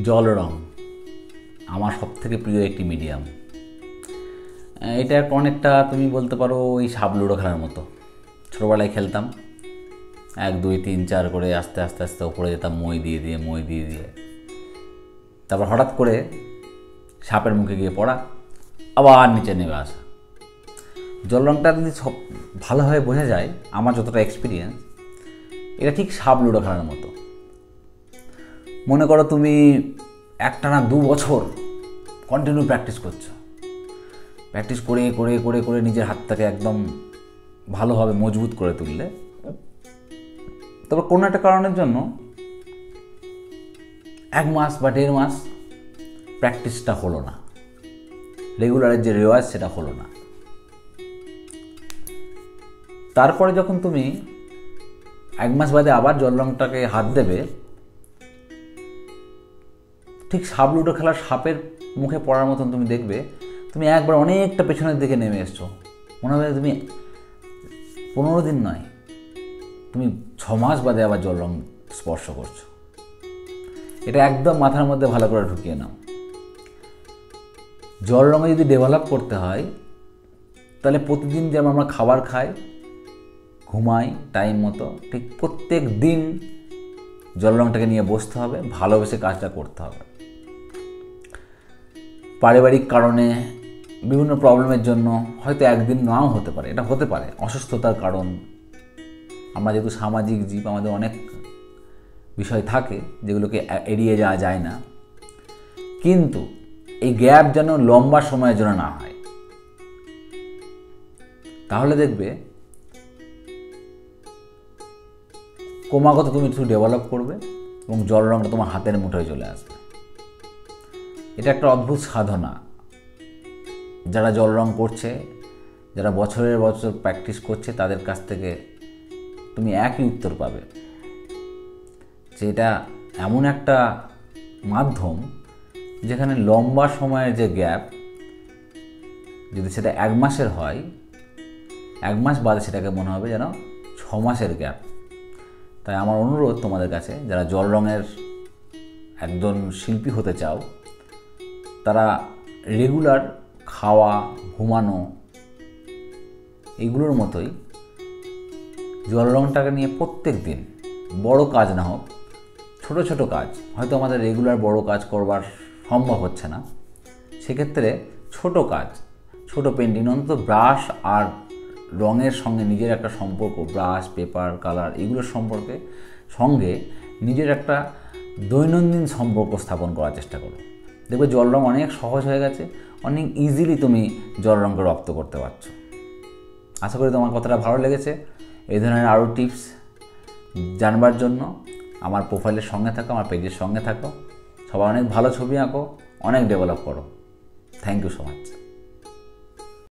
জল রং আমার সবথেকে প্রিয় একটি মিডিয়াম। এটা অনেকটা তুমি বলতে পারো ওই সাপ লুডো খেলার মতো। ছোটোবেলায় খেলতাম, 1 2 3 4 করে আস্তে আস্তে আস্তে উপরে যেতাম, মই দিয়ে দিয়ে তারপর হঠাৎ করে সাপের মুখে গিয়ে পড়া, আবার নিচে নেমে আসা। জল রংটা যদি সব ভালোভাবে বোঝা যায়, আমার যতটা এক্সপিরিয়েন্স, এটা ঠিক সাপ লুডো খেলার মতো। মনে করো তুমি একটানা 2 বছর কন্টিনিউ প্র্যাকটিস করছো, প্র্যাকটিস করে করে করে করে নিজের হাতটাকে একদম ভালোভাবে মজবুত করে তুললে, তবে কোনো একটা কারণের জন্য 1 মাস বা 1.5 মাস প্র্যাকটিসটা হলো না, রেগুলারের যে রেওয়াজ সেটা হলো না। তারপরে যখন তুমি 1 মাস বাদে আবার জল রংটাকে হাত দেবে, ঠিক সাপ লুডো খেলার সাপের মুখে পড়ার মতন তুমি দেখবে তুমি একবার অনেকটা পেছনের দিকে নেমে এসছো। মনে হবে তুমি 15 দিন নয়, তুমি 6 মাস বাদে আবার জল রং স্পর্শ করছো। এটা একদম মাথার মধ্যে ভালো করে ঢুকিয়ে নাও। জল রঙে যদি ডেভেলপ করতে হয়, তাহলে প্রতিদিন যেমন আমরা খাবার খাই, ঘুমাই টাইম মতো, ঠিক প্রত্যেক দিন জল রংটাকে নিয়ে বসতে হবে, ভালোবেসে কাজটা করতে হবে। পারিবারিক কারণে বিভিন্ন প্রবলেমের জন্য হয়তো একদিন নাও হতে পারে, এটা হতে পারে অসুস্থতার কারণ। আমরা যেহেতু সামাজিক জীব, আমাদের অনেক বিষয় থাকে যেগুলোকে এড়িয়ে যাওয়া যায় না, কিন্তু এই গ্যাপ যেন লম্বা সময়ের জন্য না হয়। তাহলে দেখবে ক্রমাগত তুমি একটু ডেভেলপ করবে এবং জল রঙটা তোমার হাতের মুঠোয় চলে আসবে। এটা একটা অদ্ভুত সাধনা। যারা জল রং করছে, যারা বছরের বছর প্র্যাকটিস করছে, তাদের কাছ থেকে তুমি একই উত্তর পাবে যে এটা এমন একটা মাধ্যম যেখানে লম্বা সময়ের যে গ্যাপ, যদি সেটা 1 মাসের হয়, 1 মাস বাদে সেটাকে মনে হবে যেন 6 মাসের গ্যাপ। তাই আমার অনুরোধ তোমাদের কাছে, যারা জল রঙের একজন শিল্পী হতে চাও, তারা রেগুলার খাওয়া, ঘুমানো এইগুলোর মতোই জল রংটাকে নিয়ে প্রত্যেক দিন, বড় কাজ না হোক, ছোট ছোট কাজ, হয়তো আমাদের রেগুলার বড় কাজ করবার সম্ভব হচ্ছে না, সেক্ষেত্রে ছোট কাজ, ছোট পেন্টিং, অন্তত ব্রাশ আর রঙের সঙ্গে নিজের একটা সম্পর্ক, ব্রাশ, পেপার, কালার, এগুলোর সঙ্গে নিজের একটা দৈনন্দিন সম্পর্ক স্থাপন করার চেষ্টা করো। দেখবে জল রং অনেক সহজ হয়ে গেছে, অনেক ইজিলি তুমি জল রঙকে রপ্ত করতে পারছো। আশা করি তোমার কথাটা ভালো লেগেছে। এই ধরনের আরও টিপস জানবার জন্য আমার প্রোফাইলের সঙ্গে থাকো, আমার পেজের সঙ্গে থাকো। সবাই অনেক ভালো ছবি আঁকো, অনেক ডেভেলপ করো। Thank you so much.